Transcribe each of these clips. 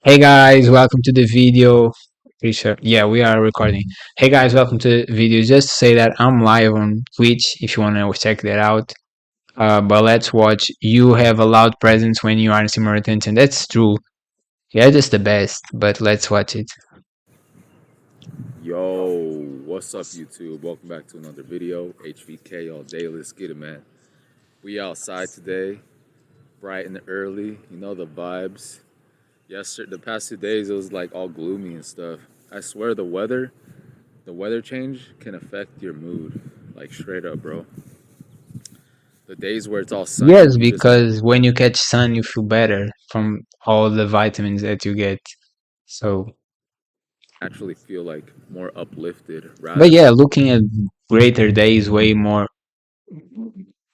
Hey guys, welcome to the video. Pretty sure. Yeah, we are recording. Hey guys, welcome to the video. Just to say that I'm live on Twitch if you want to check that out. But let's watch. You have a loud presence when you are in similar attention. That's true. Yeah, just the best. But let's watch it. Yo, what's up, YouTube? Welcome back to another video. HVK all day. Let's get it, man. We outside today, bright and early. You know the vibes. Yesterday, the past 2 days, it was like all gloomy and stuff. I swear, the weather change can affect your mood, like straight up, bro. The days where it's all sunny, Yes, you just because when you catch sun, you feel better from all the vitamins that you get. So, naturally feel like more uplifted but rather yeah, than looking at greater days, way more.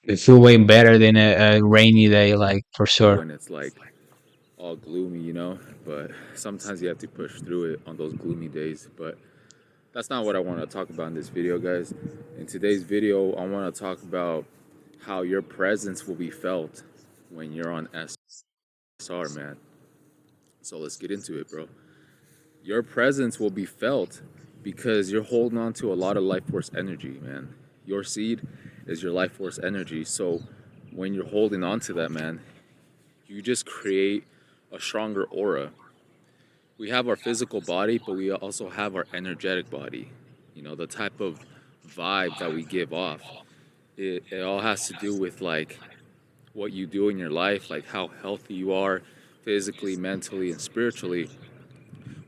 It feel way better than a rainy day, like for sure. when it's like all gloomy. But sometimes you have to push through it on those gloomy days. But that's not what I want to talk about in this video, guys. In today's video, I want to talk about how your presence will be felt when you're on SR, man. So let's get into it, bro. Your presence will be felt because you're holding on to a lot of life force energy, man. Your seed is your life force energy. So when you're holding on to that, man, you just create a stronger aura. We have our physical body, but we also have our energetic body. The type of vibe that we give off. It all has to do with like what you do in your life, like how healthy you are physically, mentally, and spiritually.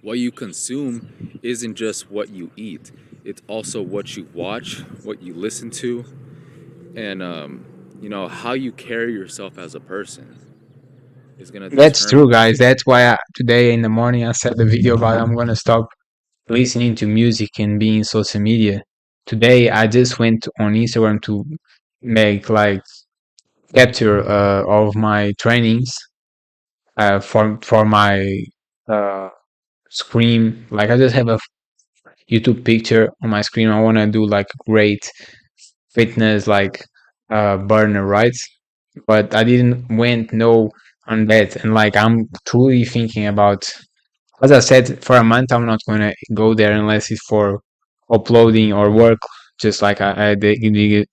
What you consume isn't just what you eat, it's also what you watch, what you listen to, and how you carry yourself as a person is going to That's true, determine. guys. That's why today in the morning I said the video about I'm gonna stop listening to music and being social media. Today I just went on Instagram to make like capture of my trainings for my uh screen. Like I just have a YouTube picture on my screen. I wanna do like great fitness like burner, right? But I didn't went no on that, and like I'm truly thinking about. As I said, for a month, I'm not gonna go there unless it's for uploading or work. Just like I did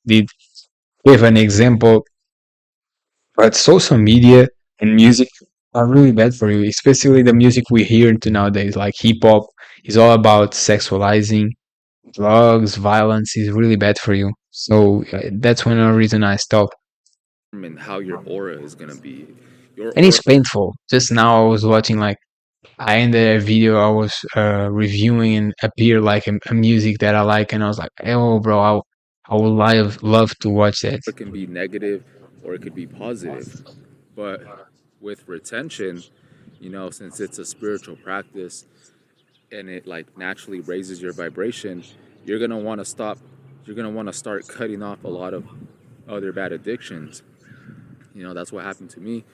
give an example, but social media and music are really bad for you, especially the music we hear into nowadays. Like hip hop is all about sexualizing, drugs, violence is really bad for you. So that's one reason I stopped. Determine how your aura is going to be. Your And it's aura painful. Just now I was watching like I ended a video I was reviewing and appeared like a music that I like, and I was like, "Oh, bro, I would love to watch that." can be negative or it could be positive. But with retention, since it's a spiritual practice and it like naturally raises your vibration, you're going to want to stop, you're going to want to start cutting off a lot of other bad addictions. That's what happened to me.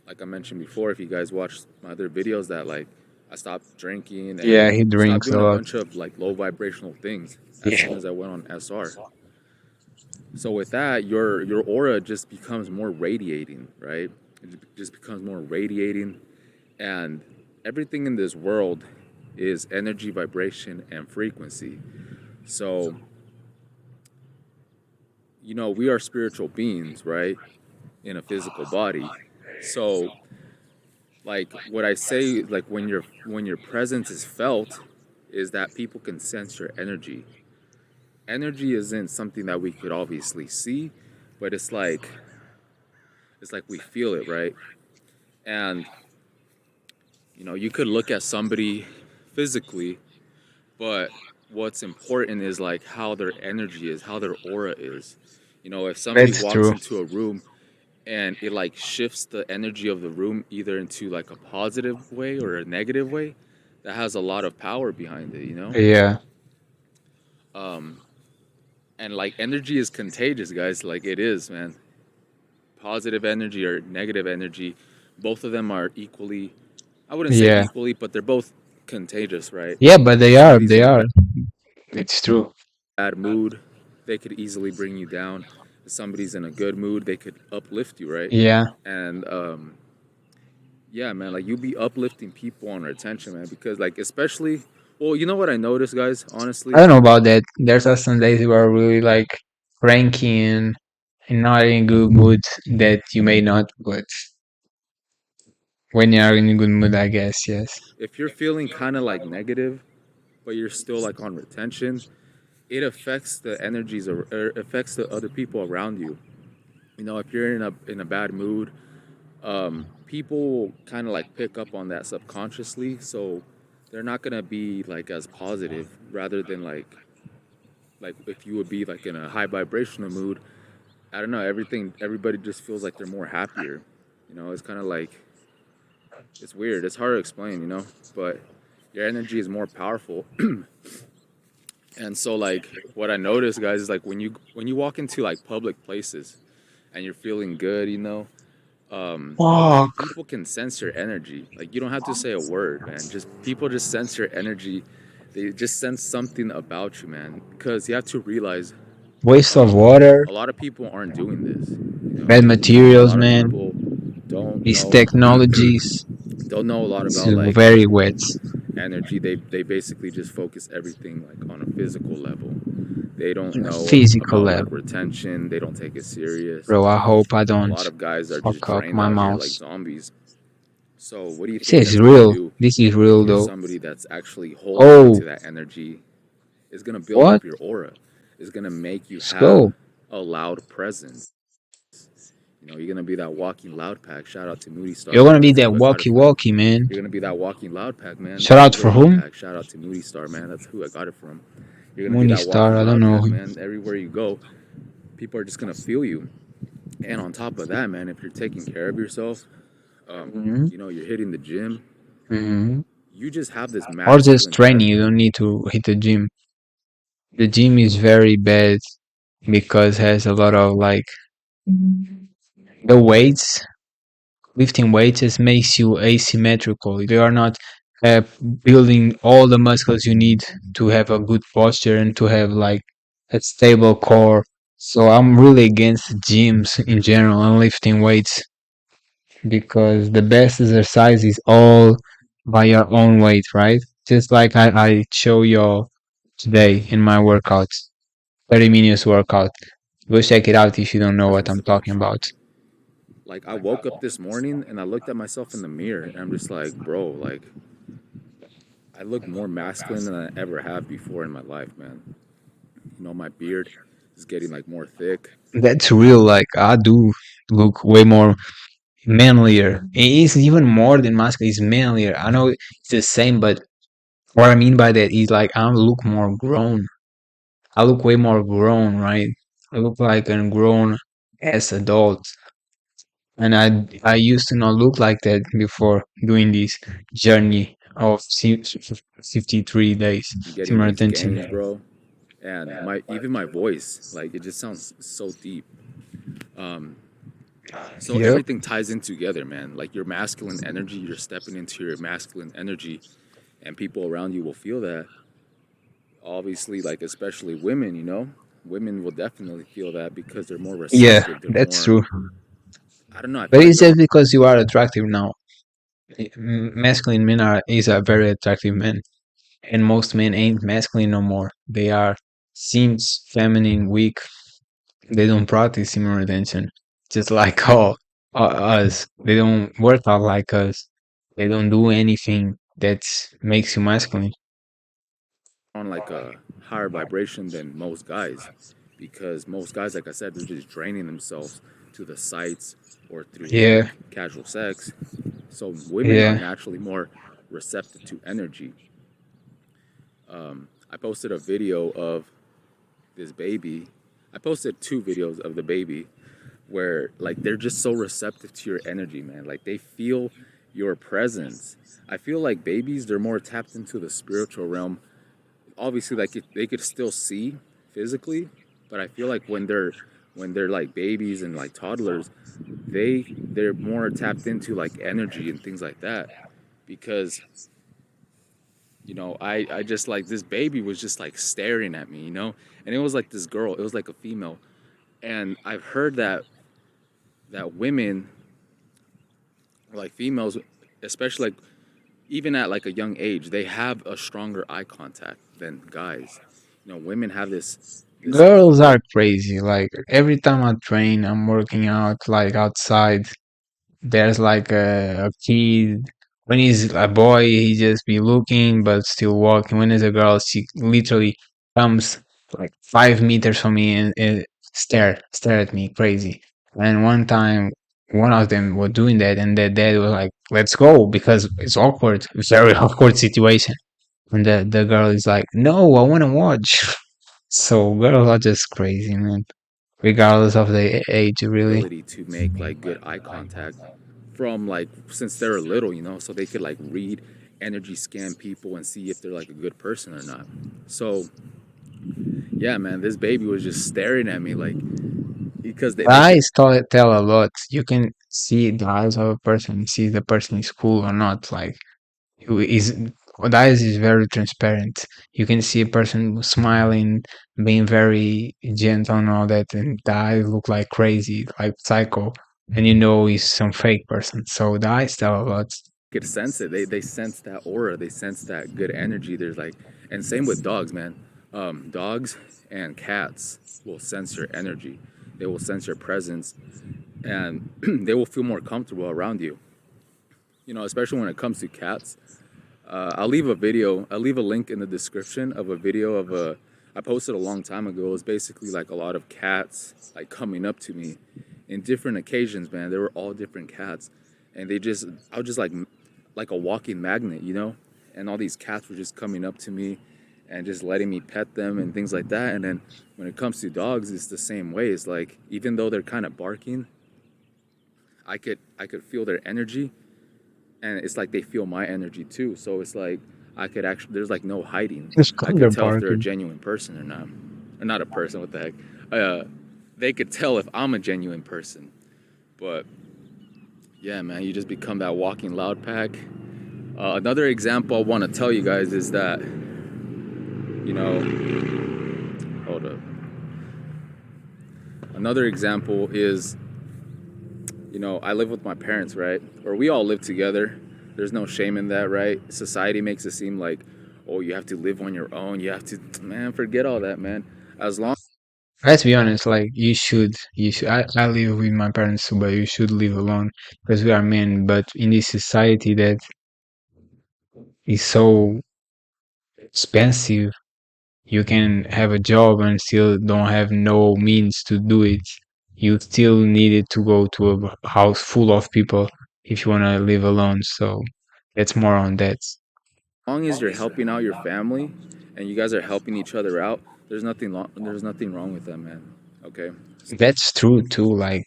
Like I mentioned before, if you guys watched my other videos, that like I stopped drinking Yeah, and he stopped drinks a doing a lot. bunch of like low vibrational things as Yeah, soon as I went on SR. So with that, your aura just becomes more radiating, right? It just becomes more radiating, and everything in this world is energy, vibration, and frequency. So we are spiritual beings, right? In a physical body. So like what I say, like when your presence is felt, is that people can sense your energy. Energy isn't something that we could obviously see, but it's like we feel it, right? And you could look at somebody physically, but what's important is like how their energy is, how their aura is. If somebody that's walks true. into a room and it like shifts the energy of the room either into like a positive way or a negative way, that has a lot of power behind it. Yeah, And like energy is contagious, guys. Like it is, man. Positive energy or negative energy, both of them are equally, I wouldn't say yeah, equally, but they're both contagious, right? yeah. But If they are, somebody's they in a are. It's true. bad mood, they could easily bring you down. If somebody's in a good mood, they could uplift you, right? Yeah, And Yeah, man, like you'll be uplifting people on retention, man, because like especially, well, you know what I noticed, guys, I honestly, don't know about that. There's some days you are really like cranky and not in good mood that you may not, but when you are in a good mood, I guess, yes. if you're feeling kind of like negative, but you're still like on retention, it affects the energies or affects the other people around you. You know, if you're in a bad mood, people kind of like pick up on that subconsciously, so they're not gonna be like as positive. Rather than like if you would be like in a high vibrational mood, I don't know, everybody just feels like they're more happier. You know, it's kind of like it's weird. It's hard to explain, you know, but your energy is more powerful. And so like what I noticed, guys, is like when you walk into like public places and you're feeling good, you know, Fuck. people can sense your energy. Like you don't have to say a word, man. Just people just sense your energy. They just sense something about you, man. Because you have to realize, Waste of water, a lot of people aren't doing this. You bad know, a materials, lot of man. people don't These know technologies, don't know a lot it's about like very wet. energy. They basically just focus everything like on a physical level. They don't On a know physical about like level. retention. They don't take it serious. Bro, I hope I A don't lot of guys are just fuck up drained my out here like mouse. zombies. So what do you This think is that's gonna real. do This is if real you're though. somebody that's actually holding on Oh, to that energy? It's gonna build what? up your aura. It's gonna make you Let's have go. a loud presence. You know, you're gonna be that walking loud pack. Shout out to Moody Star, You're man. gonna be That's that who I got it walkie from. walkie, man. You're gonna be that walking loud pack, man. Shout That out for everywhere you whom? pack. Shout out to Moody Star, man. That's who I got it from. You're gonna be Moony that Star, walking I don't loud know pack, him. man. Everywhere you go, people are just gonna feel you. And on top of that, man, if you're taking care of yourself, Hmm. you know, you're hitting the gym. Hmm. You just have this Or just masculine training, you presence. don't need to hit the gym. The gym is very bad because has a lot of like the weights. Lifting weights just makes you asymmetrical. You are not uh, building all the muscles you need to have a good posture and to have like a stable core. So I'm really against gyms in general and lifting weights because the best exercise is all by your own weight, right? Just like I show you today in my workout, 30 minutes workout. Go check it out if you don't know what Presence I'm about talking you. about. Like I woke up this morning and I looked at myself in the mirror and I'm just like, bro, like I look more masculine than I ever have before in my life, man. You know, my beard is getting like more thick. That's real. Like I do look way more manlier. It is even more than masculine. It's manlier. I know it's the same, but what I mean by that is like I look more grown. I look way more grown, right? I look like a grown as adult, and I used to not look like that before doing this journey of 53 days. I'm getting Similar these attention. gains, bro. And my even my voice, like it just sounds so deep. Um, so Yep. everything ties in together, man. Like your masculine energy, you're stepping into your masculine energy, and people around you will feel that. Obviously, like especially women, you know, women will definitely feel that because they're more Yeah, receptive. They're that's more, true. I don't know. I But feel like it's they're just because you are attractive now. Masculine men are is a very attractive man, and most men ain't masculine no more. They are seems feminine, weak. They don't practice human retention, just like all us. They don't work out like us. They don't do anything that makes you masculine. on like a higher vibration than most guys because most guys, like I said, they're just draining themselves to the sights or through Yeah, like casual sex. So women are yeah, naturally more receptive to energy. I posted a video of this baby. I posted two videos of the baby where like they're just so receptive to your energy, man. Like they feel your presence. I feel like babies, they're more tapped into the spiritual realm. Obviously, like they could still see physically, but I feel like when they're like babies and like toddlers, they're more tapped into like energy and things like that because you know I just like this baby was just like staring at me, you know, and it was like this girl, it was like a female, and I've heard that women, like females, especially like even at like a young age, they have a stronger eye contact than guys. You know, women have this Girls are crazy. Like every time I train, I'm working out like outside. There's like a kid. When he's a boy, he just be looking but still walking. When he's a girl, she literally comes like 5 meters from me and stare at me crazy. And one time, one of them was doing that, and their dad was like, "Let's go," because it's awkward, very awkward situation. And the girl is like, "No, I want to watch." So girls are just crazy, man. Regardless of the age, really. ability to make like good eye contact from like since they're little, you know, so they could like read energy scan people and see if they're like a good person or not. So yeah, man, this baby was just staring at me like because they could Eyes tell a lot. You can see the eyes of a person, see the person is cool or not. Like who is the eyes is very transparent. You can see a person smiling, being very gentle and all that, and the eyes look like crazy, like psycho, and you know he's some fake person. So the eyes tell a lot. could sense it. They sense that aura. They sense that good energy. There's like, and same with dogs, man. Dogs and cats will sense your energy. They will sense your presence, and they will feel more comfortable around you. You know, especially when it comes to cats. I'll leave a video. I'll leave a link in the description of a video of a. I posted a long time ago. It was basically like a lot of cats like coming up to me, in different occasions. Man, they were all different cats, and they just. I was just like a walking magnet, you know. And all these cats were just coming up to me, and just letting me pet them and things like that. And then when it comes to dogs, it's the same way. It's like even though they're kind of barking, I could feel their energy, and it's like they feel my energy too. So it's like I could actually there's like no hiding. It's I kind could of tell if they're a barking. genuine person or not. Or not a person, what the heck. Uh, they could tell if I'm a genuine person. But yeah, man, you just become that walking loud pack. Another example I want to tell you guys is that, you know, hold up. Another example is, you know, I live with my parents, right? Or we all live together. There's no shame in that, right? Society makes it seem like, oh, you have to live on your own. You have to, man, forget all that, man. As long Let's be honest, like you should. I live with my parents too, but you should live alone because we are men. But in this society that is so expensive, you can have a job and still don't have no means to do it. You still needed to go to a house full of people if you want to live alone. So it's more on that. as you're helping out your family and you guys are helping each other out, there's nothing wrong with that, man. Okay. That's true too. Like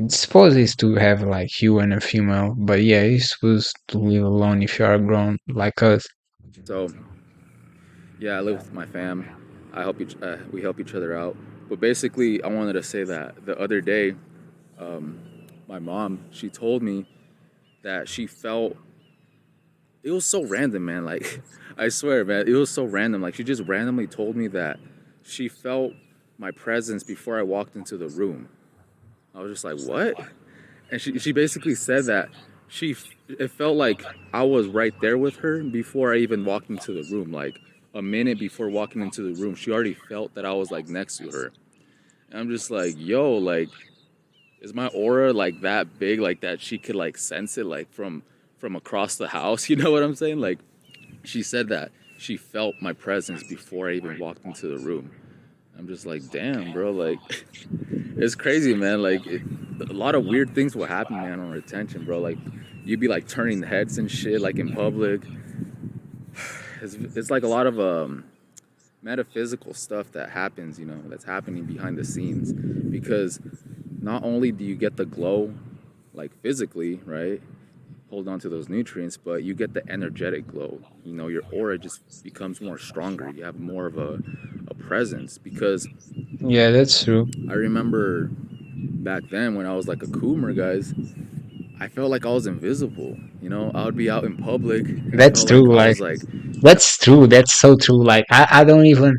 suppose is to have like you and a female, but yeah, you're supposed to live alone if you are grown like us. So yeah, I live with my fam. We help each other out. But basically, I wanted to say that the other day, um, my mom, she told me that she felt it was so random, man. Like, I swear, man, it was so random. Like, she just randomly told me that she felt my presence before I walked into the room. I was just like, what? And she basically said that it felt like I was right there with her before I even walked into the room. Like, a minute before walking into the room, she already felt that I was like next to her. And I'm just like, yo, like, is my aura like that big, like that she could like sense it like from across the house? You know what I'm saying? Like, she said that she felt my presence before I even walked into the room. I'm just like, damn, bro. Like, it's crazy, man. Like, a lot of weird things will happen, man, on retention, bro. Like, you'd be like turning heads and shit, like in public. It's like a lot of metaphysical stuff that happens, you know, that's happening behind the scenes. Because not only do you get the glow, like physically, right? Hold on to those nutrients, but you get the energetic glow. You know, your aura just becomes more stronger. You have more of a presence because Yeah, that's true. I remember back then when I was like a coomer, guys, I felt like I was invisible. You know, I would be out in public and I That's felt like true. I Like was like, that's true. That's so true. Like I don't even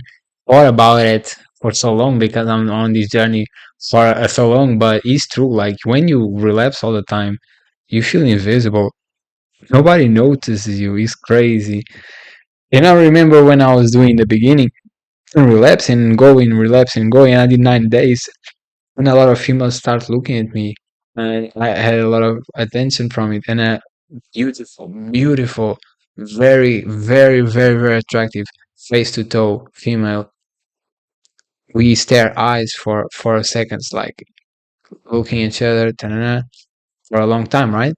thought about it for so long because I'm on this journey for so long. But it's true. Like when you relapse all the time, You feel invisible. Nobody notices you. It's crazy. And I remember when I was doing the beginning, relapsing and going. I did 9 days, and a lot of females start looking at me, and I had a lot of attention from it. And a beautiful, beautiful, very, very, very, very attractive, face to toe female. We stare eyes for seconds, like looking at each other, ta-na-na, for a long time, right?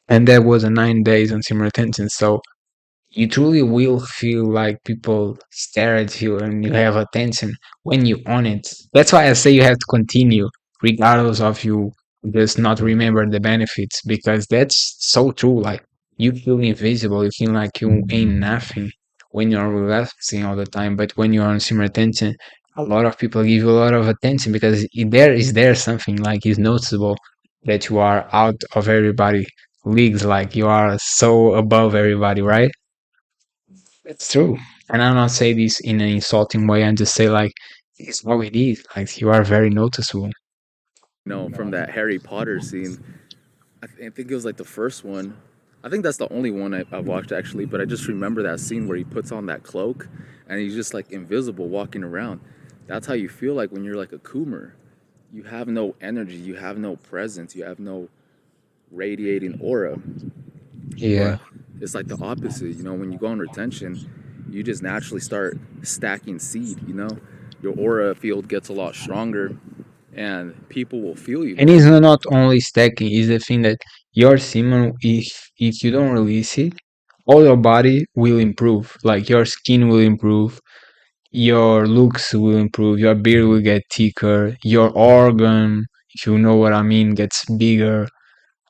And that was a 9 days on similar attention. So you truly will feel like people stare at you and you have attention when you own it. That's why I say you have to continue, regardless of you just not remember the benefits, because that's so true. Like you feel invisible, you feel like you ain't nothing when you're relaxing all the time. But when you're on similar attention, a lot of people give you a lot of attention because there something like is noticeable that you are out of everybody leagues, like you are so above everybody, right? It's true. And I don't say this in an insulting way. I just say like it's how it is. Like you are very noticeable. From that Harry Potter scene, I think it was like the first one. I think that's the only one I've watched actually, but I just remember that scene where he puts on that cloak and he's just like invisible walking around. That's how you feel like when you're like a Coomer. You have no energy, you have no presence, you have no radiating aura. Yeah. But it's like the opposite, when you go on retention, you just naturally start stacking seed, Your aura field gets a lot stronger and people will feel you And more. it's not only stacking, it's the thing that your semen, if you don't release it, all your body will improve. Like your skin will improve, your looks will improve, your beard will get thicker, your organ, if you know what I mean, gets bigger.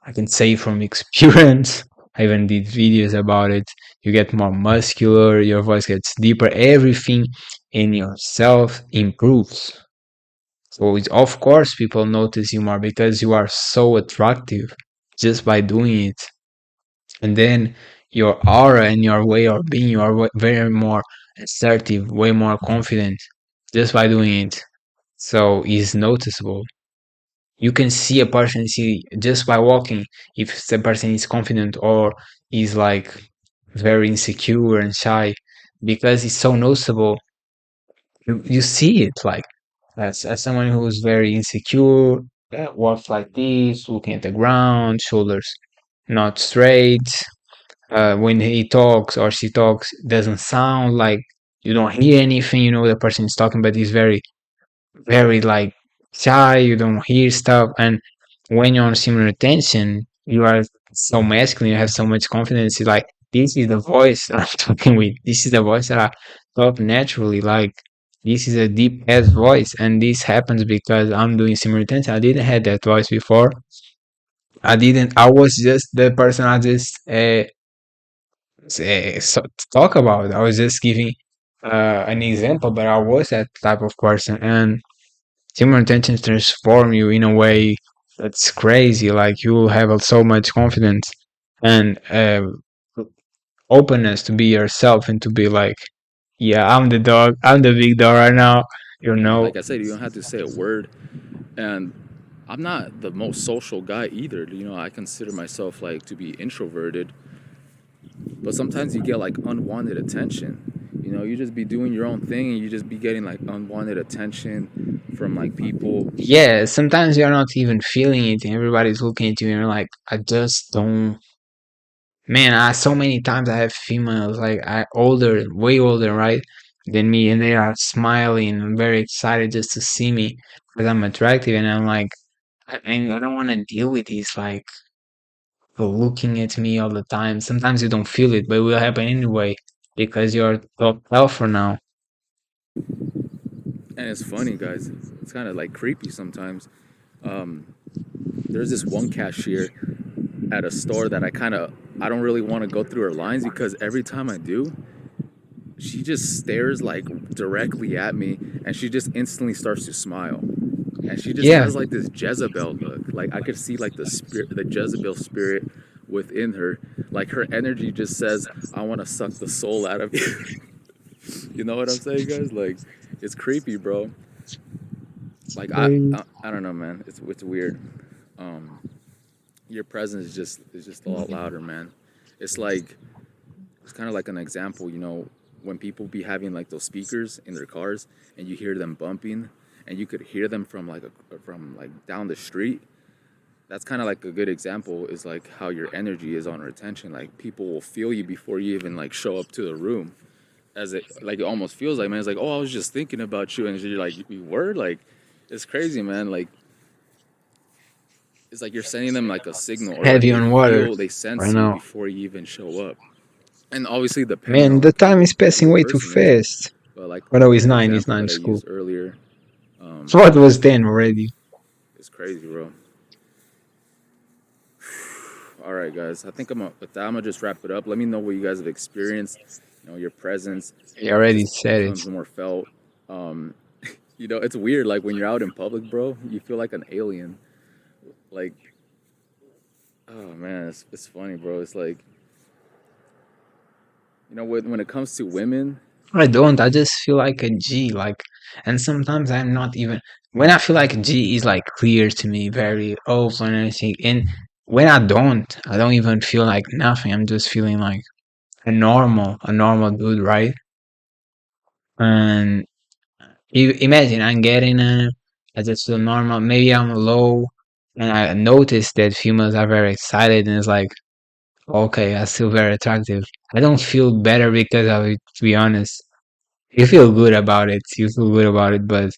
I can say from experience. I even did videos about it. You get more muscular, your voice gets deeper, everything in yourself improves. So it's, of course people notice you more because you are so attractive just by doing it. And then your aura and your way of being, you are very more assertive, way more confident just by doing it. So it's noticeable. You can see a person see just by walking if the person is confident or is like very insecure and shy because it's so noticeable. You see it like as someone who's very insecure, walks like this, looking at the ground, shoulders not straight. When he talks or she talks, doesn't sound like you don't hear anything. You know the person is talking, but he's very like shy, you don't hear stuff. And when you're on similar attention, you are so masculine, you have so much confidence. It's like, this is the voice that I'm talking with. This is the voice that I talk naturally. Like, this is a deep ass voice. And this happens because I'm doing similar attention. I didn't have that voice before. I was just the person I just talk about. I was just giving an example, but I was that type of person. And human intentions transform you in a way that's crazy. Like you will have so much confidence and openness to be yourself and to be like, yeah, I'm the dog. I'm the big dog right now. You know. Like I said, you don't have to say a word. And I'm not the most social guy either. I consider myself like to be introverted, but sometimes you get like unwanted attention. You just be doing your own thing and you just be getting like unwanted attention from like people. Yeah, sometimes you're not even feeling it, and everybody's looking at you, and you're like, I just don't. Man, so many times I have females like older, way older, right, than me, and they are smiling and very excited just to see me because I'm attractive, and I'm like, I don't want to deal with this, like people looking at me all the time. Sometimes you don't feel it, but it will happen anyway because you're top alpha now. And it's funny, guys. It's kind of like creepy sometimes. There's this one cashier at a store that I don't really want to go through her lines because every time I do, she just stares like directly at me and she just instantly starts to smile. And she just Yeah, has like this Jezebel look. Like I could see like the Jezebel spirit within her. Like her energy just says, "I want to suck the soul out of you." You know what I'm saying, guys? Like it's creepy, bro. Like I don't know, man. It's weird. Um, your presence is just a lot louder, man. It's like it's kind of like an example, when people be having like those speakers in their cars and you hear them bumping and you could hear them from like down the street. That's kind of like a good example is like how your energy is on retention. Like people will feel you before you even like show up to the room. As it almost feels like, man, it's like, oh, I was just thinking about you, and you're like, you were like, it's crazy, man. Like it's like you're sending them like a signal, or like Heavy on water they right sense you now. before you even show up. And obviously depending Man, on the like time is who passing the way too person is. fast. But like But oh, like it's the nine. It's example nine that I school. used earlier, So what was 10 already? is crazy, bro. All right, guys. I think with that, I'm gonna just wrap it up. Let me know what you guys have experienced. Your presence You already just said it. becomes more felt. Um, it's weird. Like when you're out in public, bro, you feel like an alien. Like, oh man, it's funny, bro. It's like when it comes to women, I don't. I just feel like a G. Like, and sometimes I'm not even. When I feel like a G is like clear to me, very open and everything. And when I don't even feel like nothing. I'm just feeling like a normal dude, right? And you imagine I'm getting I just feel normal. Maybe I'm low, and I notice that females are very excited, and it's like, okay, I feel very attractive. I don't feel better because of it, to be honest. You feel good about it. You feel good about it, but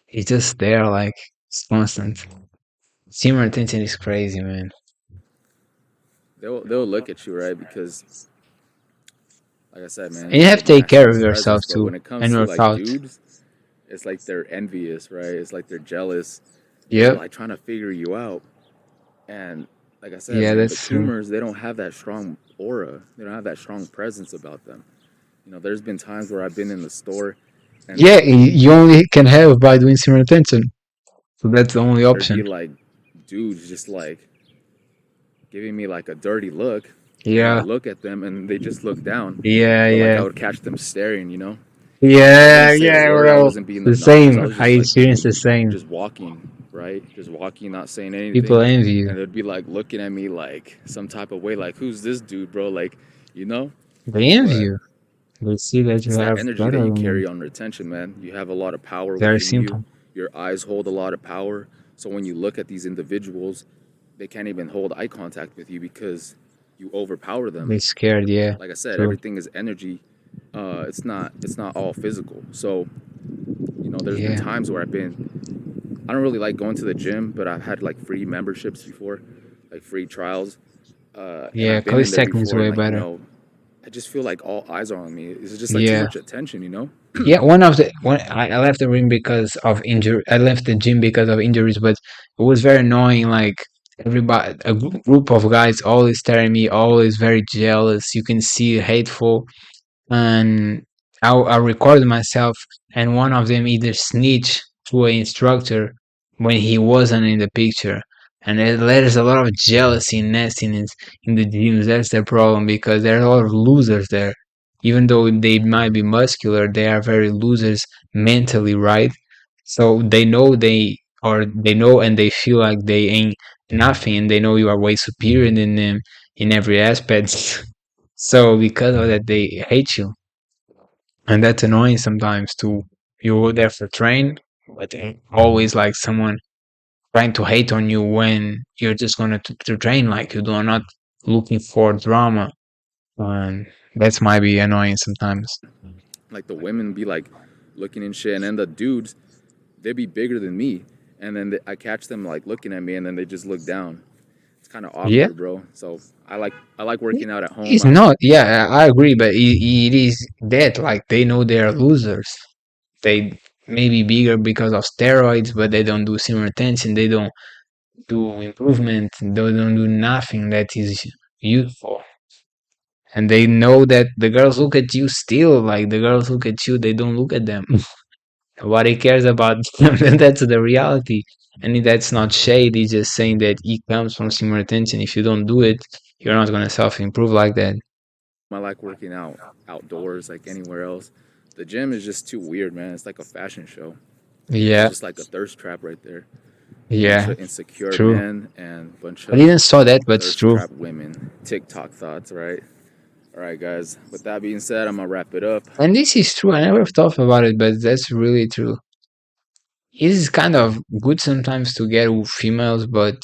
it's just there, like it's constant. Semen retention is crazy, man. they'll look at you, right? Because like I said, man, And you have to you take match care your of yourself presence. But too when it and comes to work like out. dudes, it's like they're envious, right? It's like they're jealous. They're Yep. like trying to figure you out. And like I said, Yeah, man, the that's true. Coomers, they don't have that strong aura. They don't have that strong presence about them. There's been times where I've been in the store and Yeah, you only can have by doing semen retention. So that's the only there'd be option. like dudes just like giving me like a dirty look. And I Yeah. look at them and they just look down. Yeah, But like yeah. I would catch them staring. I wouldn't Yeah, say a yeah, word. I bro. wasn't being The obnoxious. I same. was I just like experienced the same. just walking, right? Just walking, not saying People anything. envy you. And they'd be like looking at me like some type of way, like, who's this dude, bro? Like, you know? They envy But you. They see that you it's that have energy that better you than them. carry on retention, man. You have a lot of power Very within you. simple. Your eyes hold a lot of power. So when you look at these individuals, they can't even hold eye contact with you because you overpower them. They scared, yeah. Like I said, True. everything is energy. It's not all physical. So, there's been Yeah. times where I don't really like going to the gym, but I've had like free memberships before, like free trials. And Yeah, I've been in there calisthenics is before, and way like, better. I just feel like all eyes are on me. It's just like too Yeah. much attention. Yeah, one of the one I left the ring because of injury. I left the gym because of injuries, but it was very annoying. Like everybody, group of guys always staring at me, always very jealous. You can see hateful, and I recorded myself, and one of them either snitched to an instructor when he wasn't in the picture, and there's a lot of jealousy and nastiness in the gyms. That's the problem because there are a lot of losers there. Even though they might be muscular, they are very losers mentally, right? So they know and they feel like they ain't nothing, and they know you are way superior than them in every aspect. So because of that, they hate you, and that's annoying sometimes too. You go there for train, but always like someone trying to hate on you when you're just gonna to train, like you do not looking for drama, and that's might be annoying sometimes. Like the women be like looking and shit, and then the dudes, they'd be bigger than me, and then I catch them like looking at me, and then they just look down. It's kind of Yeah, awkward, bro. So I like working out at home. it's not. Yeah, I agree, but it is that like they know they are losers. They may be bigger because of steroids, but they don't do similar retention. They don't do improvement. They don't do nothing that is useful. And they know that the girls look at you still. Like the girls look at you, they don't look at them. Nobody cares about them. And that's the reality. And that's not shade. He's just saying that it comes from similar attention. If you don't do it, you're not gonna self improve like that. I like working out outdoors, like anywhere else. The gym is just too weird, man. It's like a fashion show. It's Yeah. just like a thirst trap right there. bunch Yeah, of insecure true. men and bunch I of didn't saw that, but it's thirst true. trap women. TikTok thoughts, right? All right, guys. With that being said, I'm gonna wrap it up. And this is true. I never thought about it, but that's really true. It is kind of good sometimes to get with females, but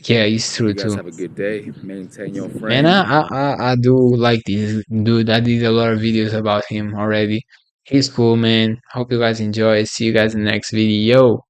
yeah, it's Hope true you guys too. have a good day. Maintain your Man, frame. I do like this dude. I did a lot of videos about him already. He's cool, man. Hope you guys enjoy. See you guys in the next video.